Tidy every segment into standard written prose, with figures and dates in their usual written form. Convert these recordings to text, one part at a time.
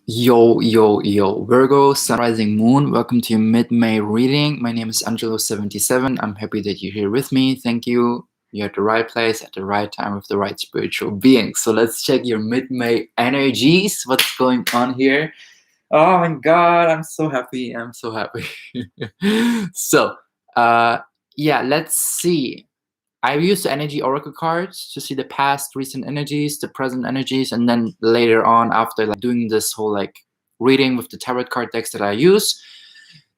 Yo, yo, yo, Virgo, Sun, Rising, Moon. Welcome to your mid-May reading. My name is Angelo 77. I'm happy that you're here with me. Thank you. You're at the right place at the right time with the right spiritual being. So let's check your mid-May energies. What's going on here? Oh my God, I'm so happy. I'm so happy. So, yeah, let's see. I use the energy oracle cards to see the past, recent energies, the present energies, and then later on, after like doing this whole like reading with the tarot card decks that I use,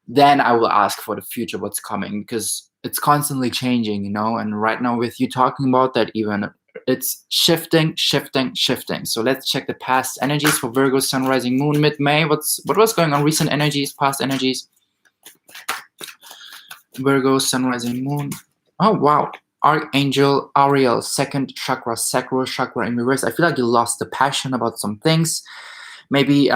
then I will ask for the future, what's coming, because it's constantly changing, you know. And right now, with you talking about that, even it's shifting. So let's check the past energies for Virgo, Sun, Rising, Moon, mid-May. What was going on? Recent energies, past energies. Virgo, Sun, Rising, Moon. Oh wow. Archangel Ariel, second chakra, sacral chakra in reverse. I feel like you lost the passion about some things. Maybe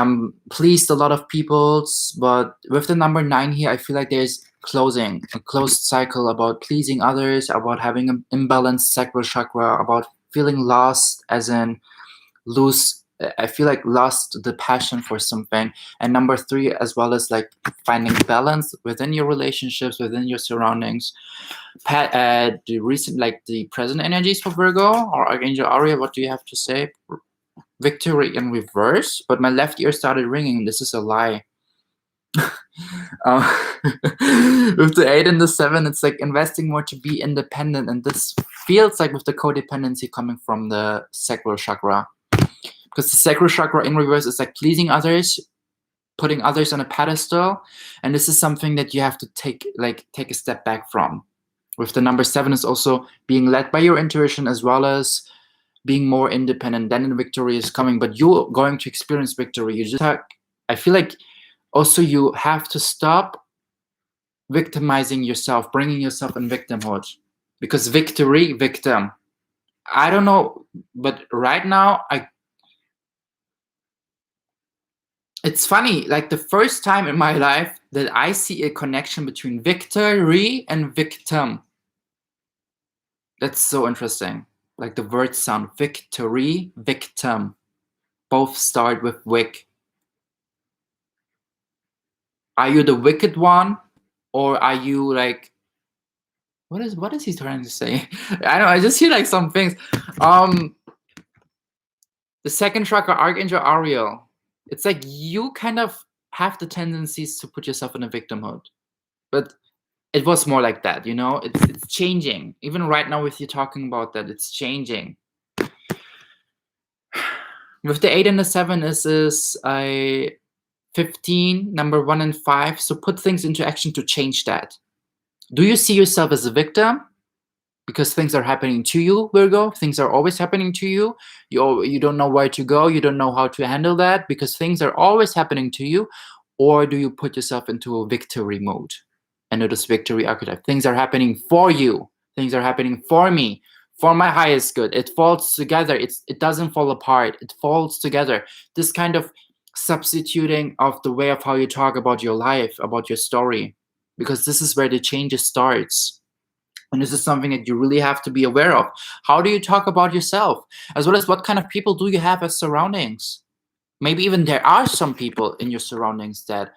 pleased a lot of people, but with the number 9 here, I feel like there's closing, a closed cycle about pleasing others, about having an imbalanced sacral chakra, about feeling lost, as in I feel like lost the passion for something. And number 3, as well as like finding balance within your relationships, within your surroundings. The present energies for Virgo or Archangel Aria, what do you have to say? Victory in reverse, but my left ear started ringing. This is a lie. With the 8 and the 7, it's like investing more to be independent, and this feels like with the codependency coming from the sacral chakra, because the sacral chakra in reverse is like pleasing others, putting others on a pedestal, and this is something that you have to take a step back from. With the number 7 is also being led by your intuition, as well as being more independent. Then the victory is coming, but you're going to experience victory. I feel like also you have to stop victimizing yourself, bringing yourself in victimhood, because victory, victim. I don't know, but right now it's funny, like the first time in my life that I see a connection between victory and victim. That's so interesting. Like the words sound victory, victim. Both start with wick. Are you the wicked one, or are you like, what is he trying to say? I don't know, I just hear like some things. The second chakra, Archangel Ariel. It's like you kind of have the tendencies to put yourself in a victimhood, but it was more like that, you know. It's changing. Even right now with you talking about that, it's changing. With the 8 and the 7 is a 15, number 1 and 5. So put things into action to change that. Do you see yourself as a victim? Because things are happening to you, Virgo. Things are always happening to you. You don't know where to go. You don't know how to handle that because things are always happening to you. Or do you put yourself into a victory mode? And notice victory archetype. Things are happening for you. Things are happening for me, for my highest good. It falls together. It doesn't fall apart. It falls together. This kind of substituting of the way of how you talk about your life, about your story, because this is where the change starts. And this is something that you really have to be aware of. How do you talk about yourself? As well as what kind of people do you have as surroundings? Maybe even there are some people in your surroundings that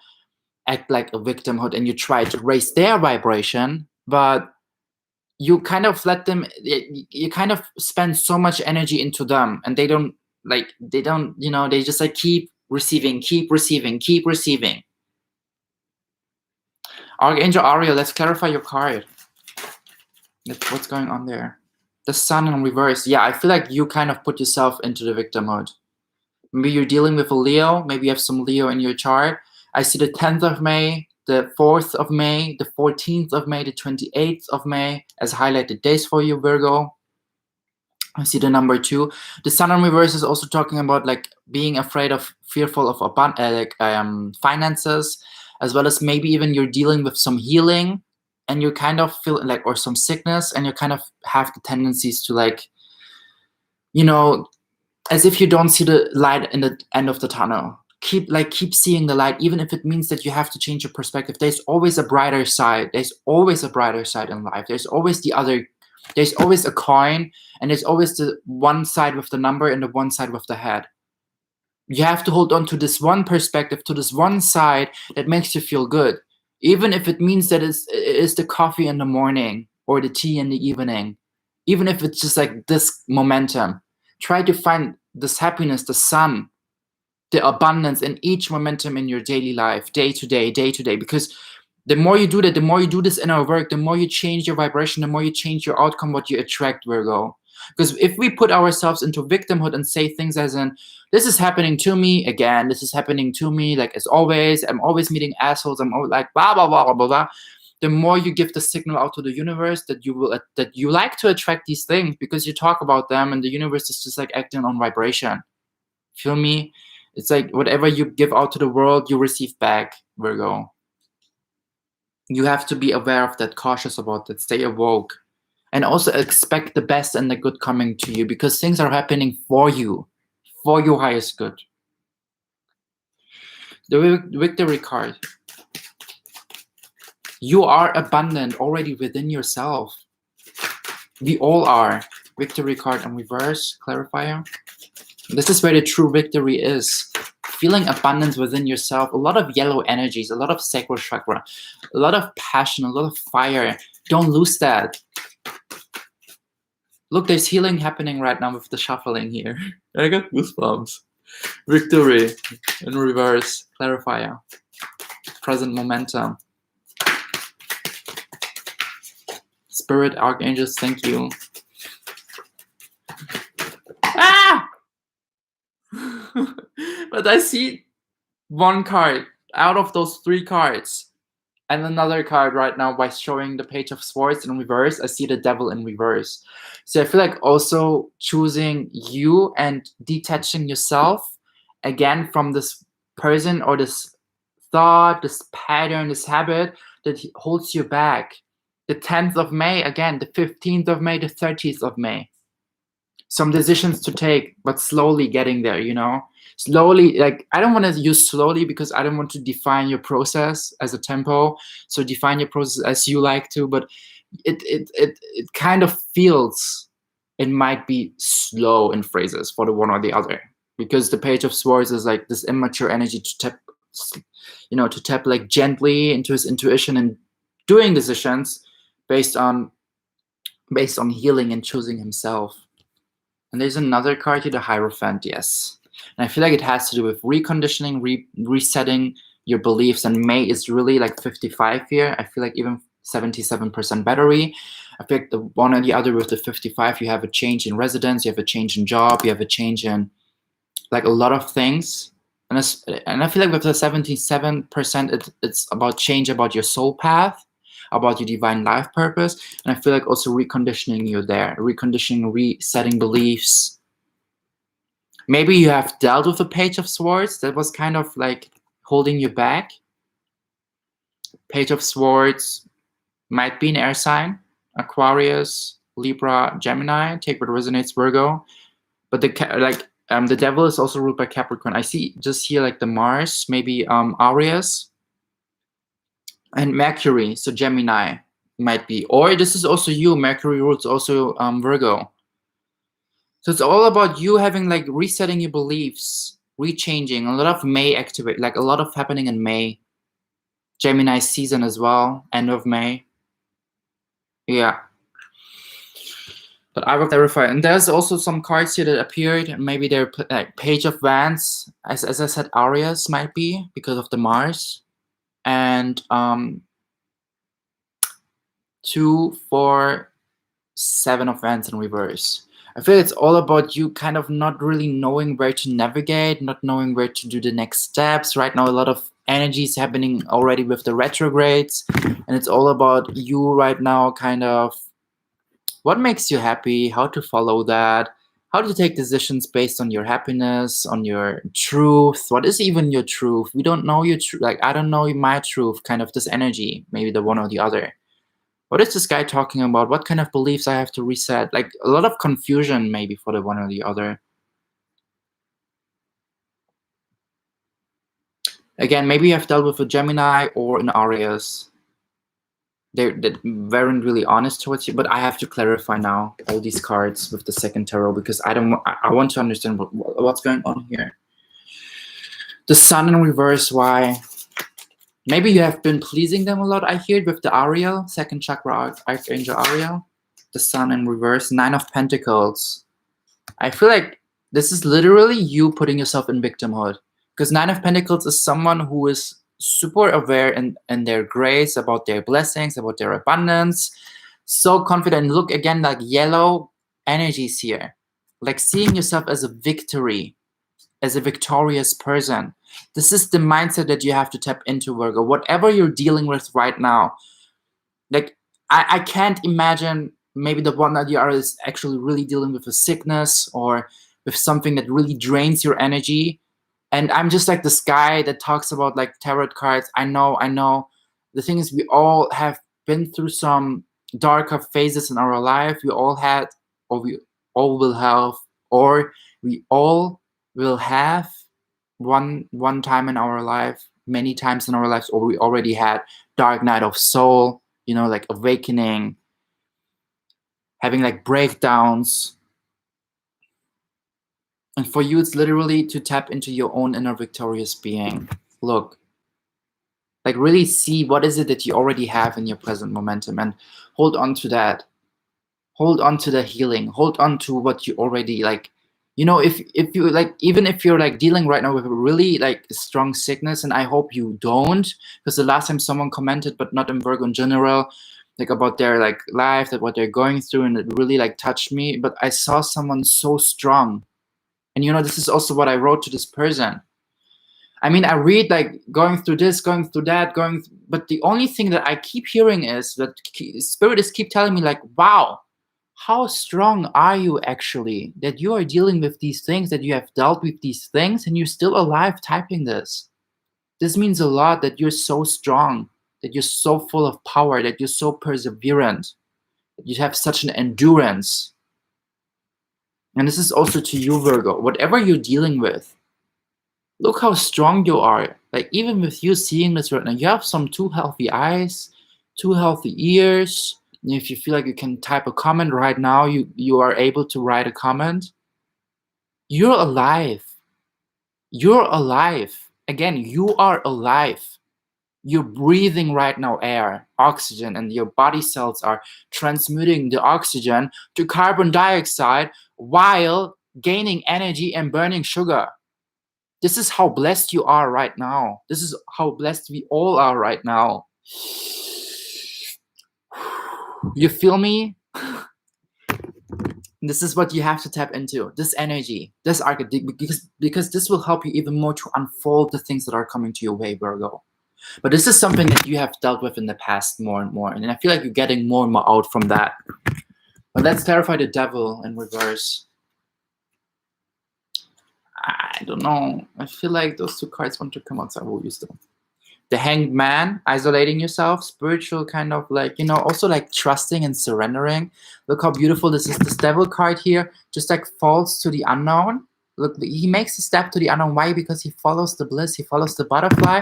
act like a victimhood and you try to raise their vibration, but you kind of let them, you kind of spend so much energy into them, and they don't, you know, they just like keep receiving. Archangel Ariel, let's clarify your card. What's going on there? The Sun in reverse. Yeah, I feel like you kind of put yourself into the victim mode. Maybe you're dealing with a Leo. Maybe you have some Leo in your chart. I see the 10th of May, the 4th of May, the 14th of May, the 28th of May as highlighted days for you, Virgo. I see the number 2. The Sun in reverse is also talking about like being afraid of, fearful of finances, as well as maybe even you're dealing with some healing, and you kind of feel like, or some sickness, and you kind of have the tendencies to like, you know, as if you don't see the light in the end of the tunnel. Keep seeing the light, even if it means that you have to change your perspective. There's always a brighter side. There's always a brighter side in life. There's always a coin, and there's always the one side with the number and the one side with the head. You have to hold on to this one perspective, to this one side that makes you feel good. Even if it means that it's the coffee in the morning or the tea in the evening. Even if it's just like this momentum. Try to find this happiness, the sun, the abundance in each momentum in your daily life, day to day, because the more you do that, the more you do this inner work, the more you change your vibration, the more you change your outcome, what you attract, Virgo. Because if we put ourselves into victimhood and say things as in, this is happening to me again, this is happening to me, like as always, I'm always meeting assholes, I'm always like blah blah blah blah blah, the more you give the signal out to the universe that you like to attract these things, because you talk about them and the universe is just like acting on vibration. Feel me? It's like whatever you give out to the world, you receive back, Virgo. You have to be aware of that, cautious about that, stay awoke. And also expect the best and the good coming to you, because things are happening for you, for your highest good. The victory card. You are abundant already within yourself. We all are. Victory card in reverse, clarifier. This is where the true victory is. Feeling abundance within yourself. A lot of yellow energies, a lot of sacral chakra, a lot of passion, a lot of fire. Don't lose that. Look, there's healing happening right now with the shuffling here. I got goosebumps. Victory in reverse, clarifier. Present momentum. Spirit, archangels, thank you. Ah! But I see one card out of those 3 cards. And another card right now by showing the Page of Swords in reverse. I see the Devil in reverse. So I feel like also choosing you and detaching yourself again from this person or this thought, this pattern, this habit that holds you back. The 10th of May, again, the 15th of May, the 30th of May. Some decisions to take, but slowly getting there, you know? Slowly, like, I don't want to use slowly because I don't want to define your process as a tempo. So define your process as you like to, but it kind of feels it might be slow in phrases for the one or the other, because the Page of Swords is like this immature energy to tap, you know, to tap like gently into his intuition and doing decisions based on healing and choosing himself. And there's another card here, the Hierophant, yes. And I feel like it has to do with reconditioning, resetting your beliefs. And May is really like 55 here. I feel like even 77% battery. I feel like the one or the other with the 55, you have a change in residence, you have a change in job, you have a change in like a lot of things. And I feel like with the 77%, it's about change, about your soul path, about your divine life purpose. And I feel like also reconditioning you there, reconditioning, resetting beliefs. Maybe you have dealt with the Page of Swords that was kind of like holding you back. Page of Swords might be an air sign, Aquarius, Libra, Gemini. Take what resonates, Virgo. But the Devil is also ruled by Capricorn. I see just here like the Mars, maybe Aries. And Mercury, so Gemini might be. Or this is also you, Mercury rules also Virgo. So it's all about you having like resetting your beliefs, rechanging. A lot of May activate, like a lot of happening in May. Gemini season as well, end of May. Yeah. But I will clarify. And there's also some cards here that appeared. Maybe they're like Page of Wands. As I said, Aries might be because of the Mars. And 2, 4, 7 of Wands in reverse. I feel it's all about you kind of not really knowing where to navigate, not knowing where to do the next steps. Right now, a lot of energy is happening already with the retrogrades. And it's all about you right now, kind of what makes you happy, how to follow that, how to take decisions based on your happiness, on your truth. What is even your truth? We don't know your truth. Like, I don't know my truth, kind of this energy, maybe the one or the other. What is this guy talking about? What kind of beliefs I have to reset? Like a lot of confusion maybe for the one or the other. Again, maybe you have dealt with a Gemini or an Aries. They weren't really honest towards you, but I have to clarify now all these cards with the second tarot because I want to understand what's going on here. The Sun in reverse, why? Maybe you have been pleasing them a lot, I hear, with the Ariel, second chakra Archangel Ariel. The Sun in reverse, Nine of Pentacles. I feel like this is literally you putting yourself in victimhood. Because Nine of Pentacles is someone who is super aware in their grace, about their blessings, about their abundance. So confident. Look again, like yellow energies here. Like seeing yourself as a victory, as a victorious person. This is the mindset that you have to tap into, Virgo. Whatever you're dealing with right now, like I can't imagine maybe the one that you are is actually really dealing with a sickness or with something that really drains your energy. And I'm just like this guy that talks about like tarot cards. I know. The thing is, we all have been through some darker phases in our life. We all had, or we all will have, or we all will have one time in our life, many times in our lives, or we already had dark night of soul, you know, like awakening, having like breakdowns. And for you, it's literally to tap into your own inner victorious being. Look, like really see what is it that you already have in your present momentum and hold on to that. Hold on to the healing. Hold on to what you already like. You know, if you like, even if you're like dealing right now with a really like strong sickness, and I hope you don't, because the last time someone commented, but not in Virgo in general, like about their like life, that what they're going through, and it really like touched me. But I saw someone so strong. And you know, this is also what I wrote to this person. I mean, I read like going through this, going through that, but the only thing that I keep hearing is that Spirit is keep telling me like, wow, how strong are you actually that you are dealing with these things, that you have dealt with these things, and you're still alive typing this. This means a lot that you're so strong, that you're so full of power, that you're so perseverant, that you have such an endurance. And this is also to you, Virgo. Whatever you're dealing with, look how strong you are. Like even with you seeing this right now, you have some 2 healthy eyes, 2 healthy ears. If you feel like you can type a comment right now, you are able to write a comment. You're alive. You're alive. Again, you are alive. You're breathing right now air, oxygen, and your body cells are transmuting the oxygen to carbon dioxide while gaining energy and burning sugar. This is how blessed you are right now. This is how blessed we all are right now. You feel me? This is what you have to tap into, this energy, this archetype, because this will help you even more to unfold the things that are coming to your way, Virgo. But this is something that you have dealt with in the past more and more, and I feel like you're getting more and more out from that. But let's clarify the Devil in reverse. I don't know. I feel like those 2 cards want to come out, so I will use them. The Hanged Man, isolating yourself, spiritual kind of like, you know, also like trusting and surrendering. Look how beautiful this is. This Devil card here just like falls to the unknown. Look, he makes a step to the unknown. Why? Because he follows the bliss, he follows the butterfly,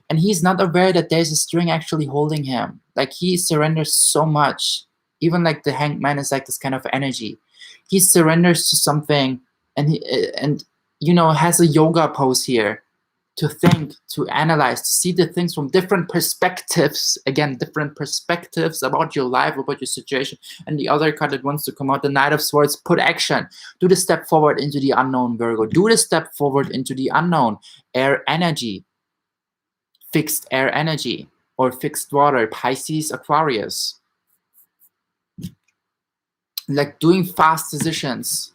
and he's not aware that there's a string actually holding him. Like he surrenders so much. Even like the Hanged Man is like this kind of energy. He surrenders to something, and you know, has a yoga pose here to think, to analyze, to see the things from different perspectives. Again, different perspectives about your life, about your situation. And the other card that wants to come out, the Knight of Swords, put action. Do the step forward into the unknown, Virgo. Do the step forward into the unknown. Air energy, fixed air energy, or fixed water, Pisces, Aquarius. Like doing fast decisions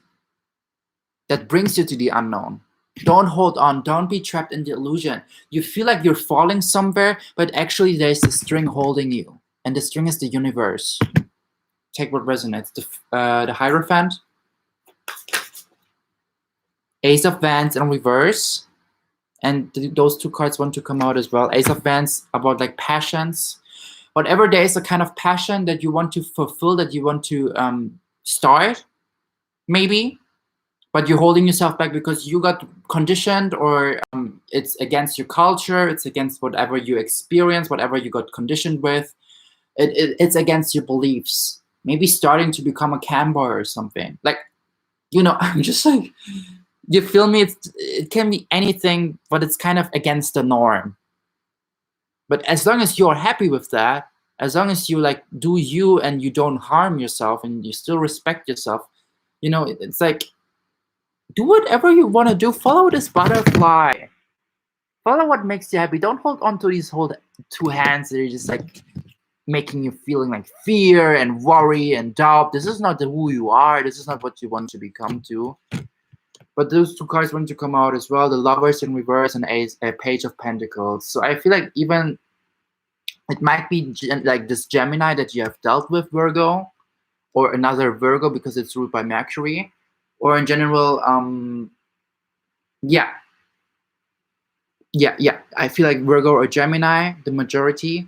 that brings you to the unknown. Don't hold on. Don't be trapped in the illusion. You feel like you're falling somewhere, but actually there's a string holding you. And the string is the universe. Take what resonates. The Hierophant. Ace of Wands in reverse. And those 2 cards want to come out as well. Ace of Wands about like passions. Whatever there is a kind of passion that you want to fulfill, that you want to start, maybe. But you're holding yourself back because you got conditioned, or it's against your culture, it's against whatever you experience, whatever you got conditioned with. It's against your beliefs. Maybe starting to become a camper or something. Like, you know, I'm just like, You feel me? It can be anything, but it's kind of against the norm. But as long as you're happy with that, as long as you like do you and you don't harm yourself and you still respect yourself, you know, it's like, do whatever you want to do. Follow this butterfly. Follow what makes you happy. Don't hold on to these two hands that are just like making you feeling like fear and worry and doubt. This is not who you are. This is not what you want to become to. But those two cards want to come out as well: the Lovers in reverse and a Page of Pentacles. So I feel like even it might be like this Gemini that you have dealt with, Virgo, or another Virgo because it's ruled by Mercury, or in general, yeah. I feel like Virgo or Gemini, the majority.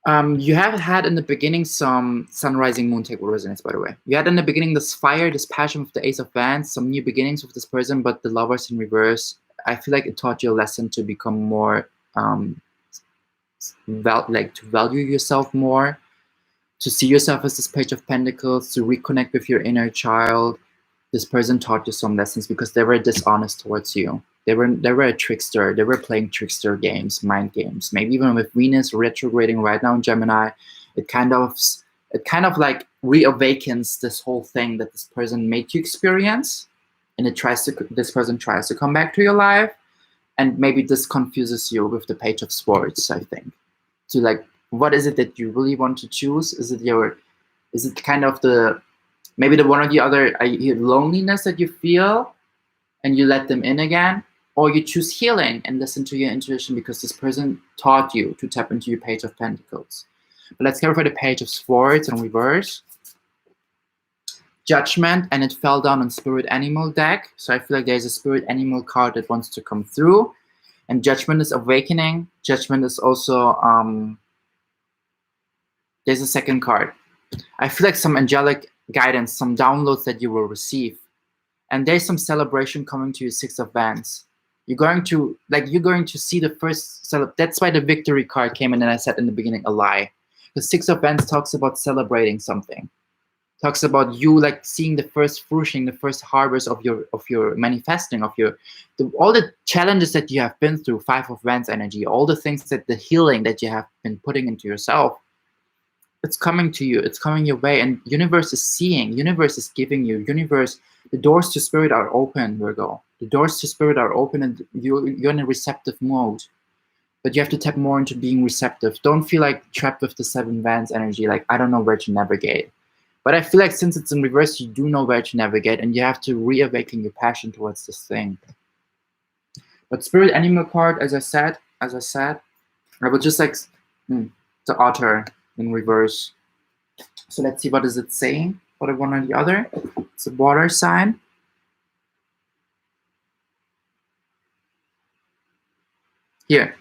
You have had in the beginning some Sun, Rising, Moon table resonance, by the way. You had in the beginning this fire, this passion with the Ace of Wands, some new beginnings with this person, but the Lovers in reverse, I feel like it taught you a lesson to become more, to value yourself more, to see yourself as this Page of Pentacles, to reconnect with your inner child. This person taught you some lessons because they were dishonest towards you. They were a trickster. They were playing trickster games, mind games. Maybe even with Venus retrograding right now in Gemini, it kind of like reawakens this whole thing that this person made you experience, and this person tries to come back to your life, and maybe this confuses you with the Page of Swords. I think, to like, what is it that you really want to choose? Is it kind of maybe the one or the other, loneliness that you feel and you let them in again, or you choose healing and listen to your intuition because this person taught you to tap into your Page of Pentacles. But let's go for the Page of Swords in reverse. Judgment, and it fell down on Spirit Animal deck. So I feel like there's a Spirit Animal card that wants to come through. And Judgment is awakening. Judgment is also, there's a second card. I feel like some angelic guidance, some downloads that you will receive. And there's some celebration coming to you, Six of Wands. You're going to see the first that's why the Victory card came in, and I said in the beginning a lie. The Six of Wands talks about celebrating something. Talks about you like seeing the first fruition, the first harvest of your manifesting, of all the challenges that you have been through, Five of Wands energy, all the things the healing that you have been putting into yourself. It's coming to you, it's coming your way, and universe is seeing, universe is giving you, the doors to spirit are open, Virgo. The doors to spirit are open, and you're in a receptive mode. But you have to tap more into being receptive. Don't feel like trapped with the Seven Wands energy, like I don't know where to navigate. But I feel like since it's in reverse, you do know where to navigate, and you have to reawaken your passion towards this thing. But Spirit Animal card, as I said, I will just like the Otter in reverse. So let's see, what is it saying for the one or the other? It's a water sign. Here,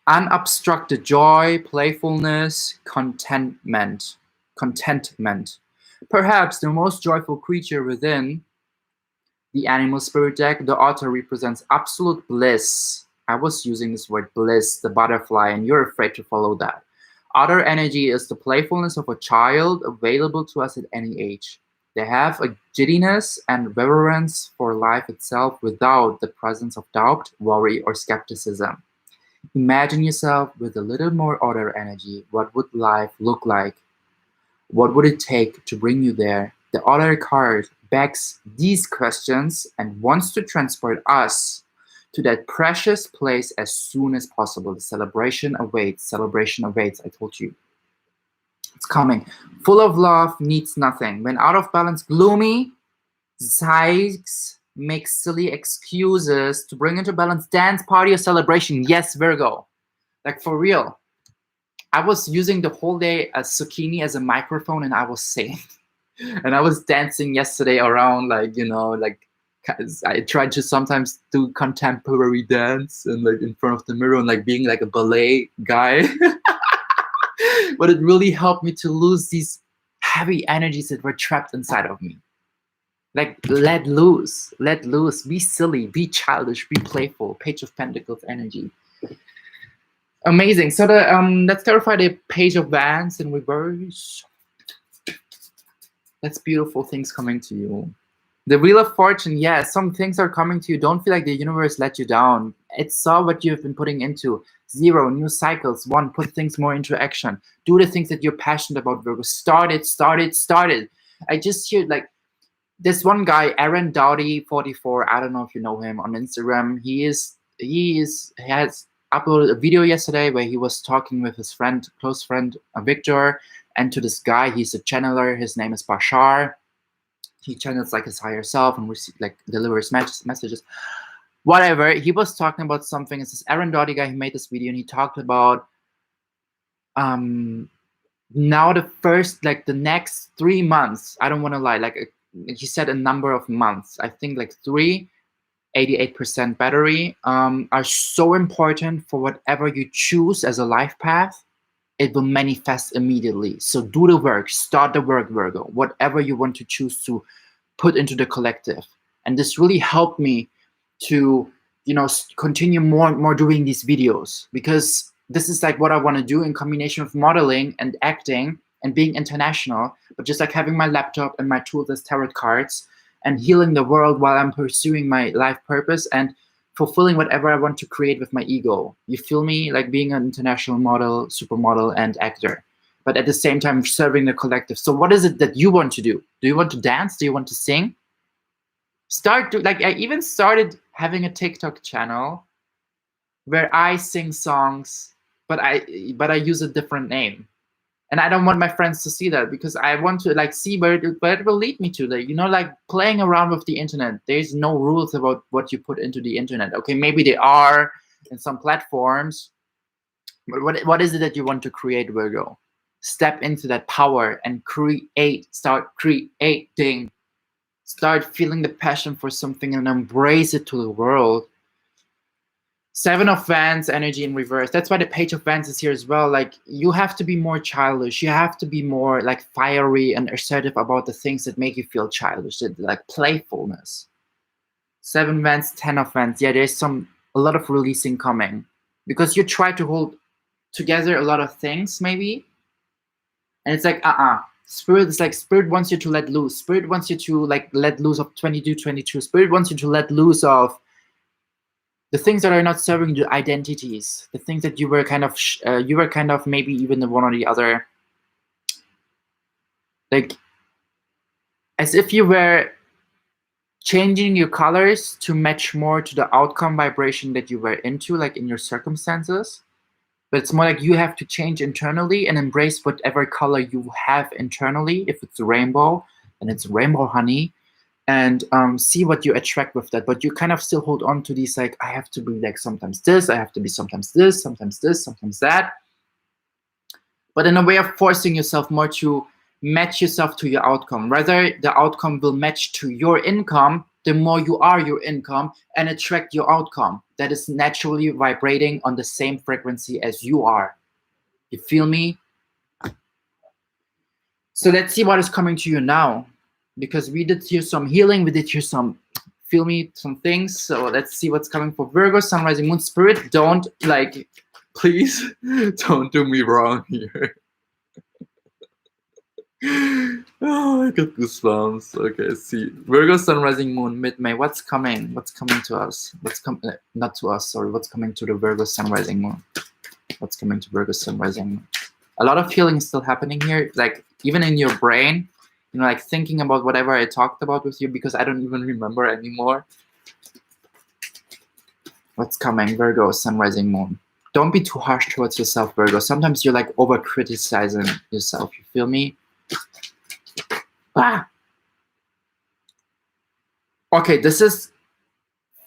unobstructed joy, playfulness, contentment. Perhaps the most joyful creature within the animal spirit deck, the otter represents absolute bliss. I was using this word bliss, the butterfly, and you're afraid to follow that. Otter energy is the playfulness of a child available to us at any age. They have a giddiness and reverence for life itself without the presence of doubt, worry, or skepticism. Imagine yourself with a little more otter energy. What would life look like? What would it take to bring you there? The otter card begs these questions and wants to transport us to that precious place as soon as possible. The celebration awaits. Celebration awaits, I told you. It's coming. Full of love, needs nothing. When out of balance, gloomy, sighs, make silly excuses to bring into balance, dance, party, or celebration. Yes, Virgo. Like for real. I was using the whole day a zucchini as a microphone, and I was singing. And I was dancing yesterday around, like, I tried to sometimes do contemporary dance and like in front of the mirror and like being like a ballet guy. But it really helped me to lose these heavy energies that were trapped inside of me. Like let loose, be silly, be childish, be playful. Page of Pentacles energy. Amazing. So let's clarify the Page of Wands in reverse. That's beautiful things coming to you. The Wheel of Fortune, yeah, some things are coming to you. Don't feel like the universe let you down. It saw what you've been putting into. 0, new cycles. 1, put things more into action. Do the things that you're passionate about, Virgo. Start it. I just hear like this one guy, Aaron Dowdy 44. I don't know if you know him on Instagram. He has uploaded a video yesterday where he was talking with his friend, close friend, Victor, and to this guy. He's a channeler. His name is Bashar. He channels like his higher self and delivers messages. Whatever. He was talking about something. It's this Aaron Dowdy guy who made this video, and he talked about now the next 3 months. I don't want to lie. He said a number of months. I think like 3, 88% battery are so important for whatever you choose as a life path. It will manifest immediately. So do the work, start the work, Virgo, whatever you want to choose to put into the collective. And this really helped me to, continue more and more doing these videos, because this is like what I want to do in combination with modeling and acting and being international, but just like having my laptop and my tools as tarot cards and healing the world while I'm pursuing my life purpose and fulfilling whatever I want to create with my ego. You feel me? Like being an international model, supermodel, and actor, but at the same time serving the collective. So what is it that you want to do? Do you want to dance? Do you want to sing? I even started having a TikTok channel where I sing songs, but I use a different name. And I don't want my friends to see that, because I want to see where it will lead me to. Like playing around with the internet. There's no rules about what you put into the internet. Okay, maybe they are in some platforms, but what is it that you want to create, Virgo? Step into that power and create. Start creating. Start feeling the passion for something and embrace it to the world. 7 of Wands energy in reverse. That's why the Page of Wands is here as well. Like, you have to be more childish. You have to be more fiery and assertive about the things that make you feel childish, like playfulness. 7 Wands, 10 of Wands. Yeah, there's a lot of releasing coming, because you try to hold together a lot of things maybe, and it's like Spirit wants you to let loose. Spirit wants you to let loose of 22. Spirit wants you to let loose of the things that are not serving your identities, the things that you were kind of maybe even the one or the other, as if you were changing your colors to match more to the outcome vibration that you were into, in your circumstances. But it's more like you have to change internally and embrace whatever color you have internally. If it's a rainbow, then it's rainbow, honey. And see what you attract with that. But you kind of still hold on to these, I have to be sometimes this, I have to be sometimes this, sometimes that. But in a way of forcing yourself more to match yourself to your outcome. Rather, the outcome will match to your income, the more you are your income, and attract your outcome that is naturally vibrating on the same frequency as you are. You feel me? So let's see what is coming to you now. Because we did hear some healing, we did hear some things. So let's see what's coming for Virgo, Sun, Rising, Moon. Spirit, don't please don't do me wrong here. Oh, I got goosebumps. Okay, see, Virgo, Sun, Rising, Moon, mid-May. What's coming? What's coming to us? Not to us, sorry. What's coming to the Virgo, Sun, Rising, Moon? What's coming to Virgo, Sun, Rising, Moon? A lot of healing is still happening here, even in your brain. Thinking about whatever I talked about with you, because I don't even remember anymore. What's coming, Virgo, Sun, Rising, Moon? Don't be too harsh towards yourself, Virgo. Sometimes you're over-criticizing yourself. You feel me? Okay, this is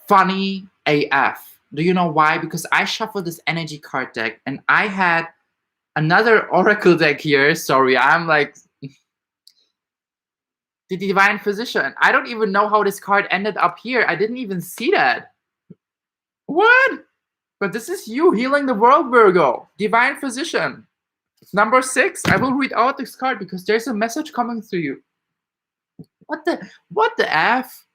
funny AF. Do you know why? Because I shuffled this energy card deck, and I had another oracle deck here. Sorry, I'm the Divine Physician. I don't even know how this card ended up here. I didn't even see that. What? But this is you healing the world, Virgo. Divine Physician. Number 6. I will read out this card because there's a message coming through you. What the F?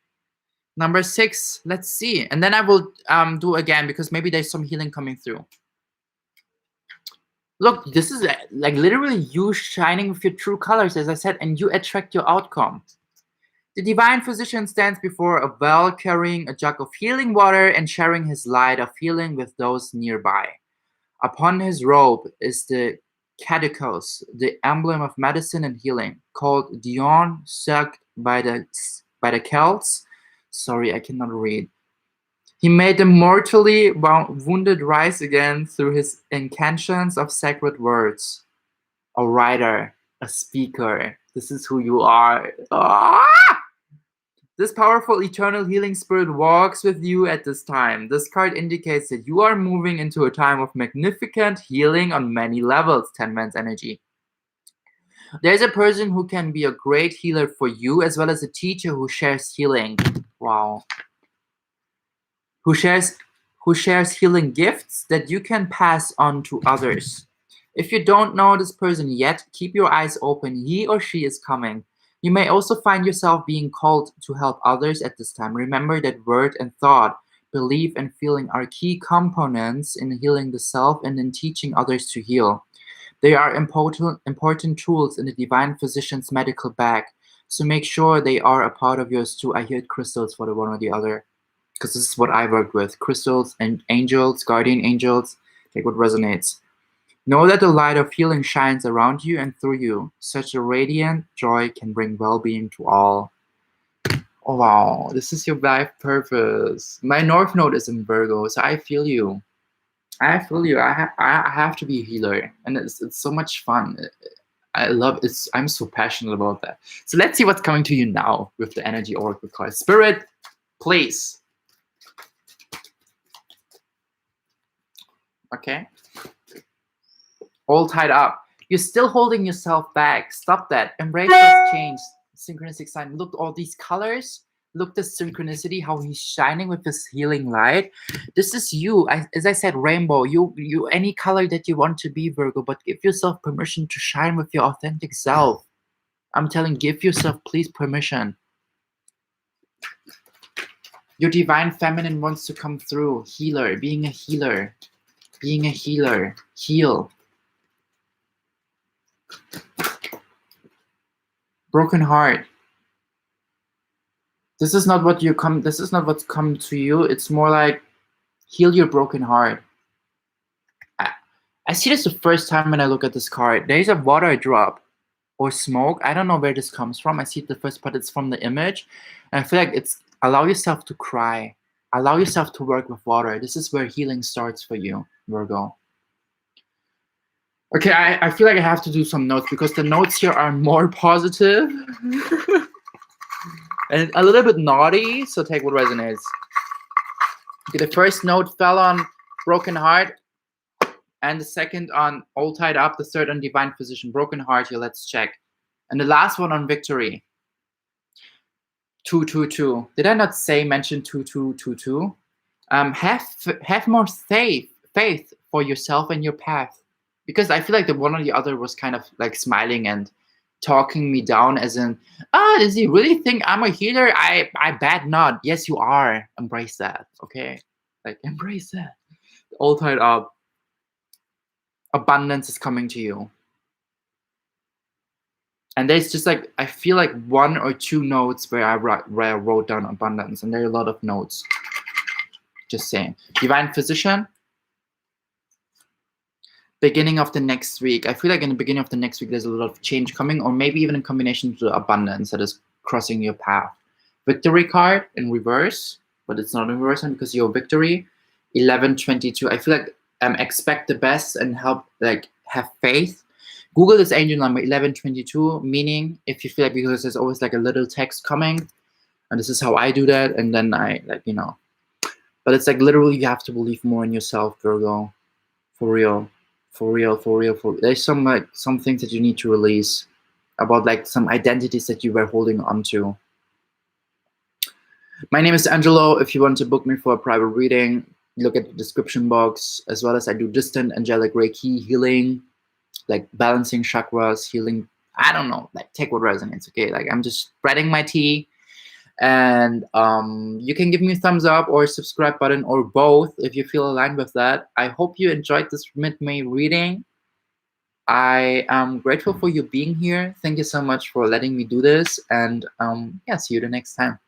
Number 6. Let's see. And then I will do again, because maybe there's some healing coming through. Look, this is literally you shining with your true colors, as I said, and you attract your outcome. The divine physician stands before a well carrying a jug of healing water and sharing his light of healing with those nearby. Upon his robe is the caduceus, the emblem of medicine and healing, called Dion, sucked by the Celts. Sorry, I cannot read. He made the mortally wounded rise again through his incantations of sacred words. A writer, a speaker. This is who you are. This powerful eternal healing spirit walks with you at this time. This card indicates that you are moving into a time of magnificent healing on many levels, 10 man's energy. There's a person who can be a great healer for you, as well as a teacher who shares healing. Wow. Who shares healing gifts that you can pass on to others. If you don't know this person yet, keep your eyes open. He or she is coming. You may also find yourself being called to help others at this time. Remember that word and thought, belief and feeling are key components in healing the self and in teaching others to heal. They are important tools in the divine physician's medical bag. So make sure they are a part of yours too. I hear crystals for the one or the other, because this is what I work with. Crystals and angels, guardian angels, take what resonates. Know that the light of healing shines around you and through you. Such a radiant joy can bring well-being to all. Oh, wow. This is your life purpose. My North Node is in Virgo, so I feel you. I feel you. I have to be a healer, and it's so much fun. I love it. I'm so passionate about that. So let's see what's coming to you now with the energy oracle card. Spirit, please. Okay. All tied up. You're still holding yourself back. Stop that. Embrace this change. Synchronistic sign. Look, all these colors. Look, the synchronicity, how he's shining with this healing light. This is you. As I said, rainbow. You any color that you want to be, Virgo, but give yourself permission to shine with your authentic self. I'm telling, give yourself, please, permission. Your divine feminine wants to come through. Healer, being a healer. Being a healer. Heal. Broken heart. This is not what's come to you. It's more like heal your broken heart. I see this the first time when I look at this card. There is a water drop or smoke. I don't know where this comes from. I see it the first part. It's from the image. And I feel like it's allow yourself to cry. Allow yourself to work with water. This is where healing starts for you, Virgo. Okay, I feel like I have to do some notes because the notes here are more positive and a little bit naughty, so take what resonates. Okay, the first note fell on broken heart, and the second on all tied up, the third on divine physician. Broken heart here, let's check. And the last one on victory. 222. Did I not mention 2222? Have more faith for yourself and your path. Because I feel like the one or the other was kind of like smiling and talking me down as in, does he really think I'm a healer? I bet not. Yes, you are. Embrace that, okay? Like, embrace that. All tied up. Abundance is coming to you. And there's just like, I feel like one or two notes where I wrote down abundance, and there are a lot of notes. Just saying. Divine physician. Beginning of the next week. I feel like in the beginning of the next week, there's a lot of change coming, or maybe even in combination with the abundance that is crossing your path. Victory card in reverse, but it's not in reverse because you're victory. 1122. I feel like expect the best and have faith. Google this angel number 1122, meaning if you feel like, because there's always like a little text coming, and this is how I do that, and then I but it's like literally you have to believe more in yourself, Virgo, for real. For real. There's some things that you need to release about like some identities that you were holding on to. My name is Angelo. If you want to book me for a private reading, look at the description box, as well as I do distant angelic Reiki healing, like balancing chakras, healing. I don't know, like take what resonates, okay? Like I'm just spreading my tea. And you can give me a thumbs up or subscribe button or both if you feel aligned with that. I hope you enjoyed this MidMay reading. I am grateful for you being here. Thank you so much for letting me do this. And yeah, see you the next time.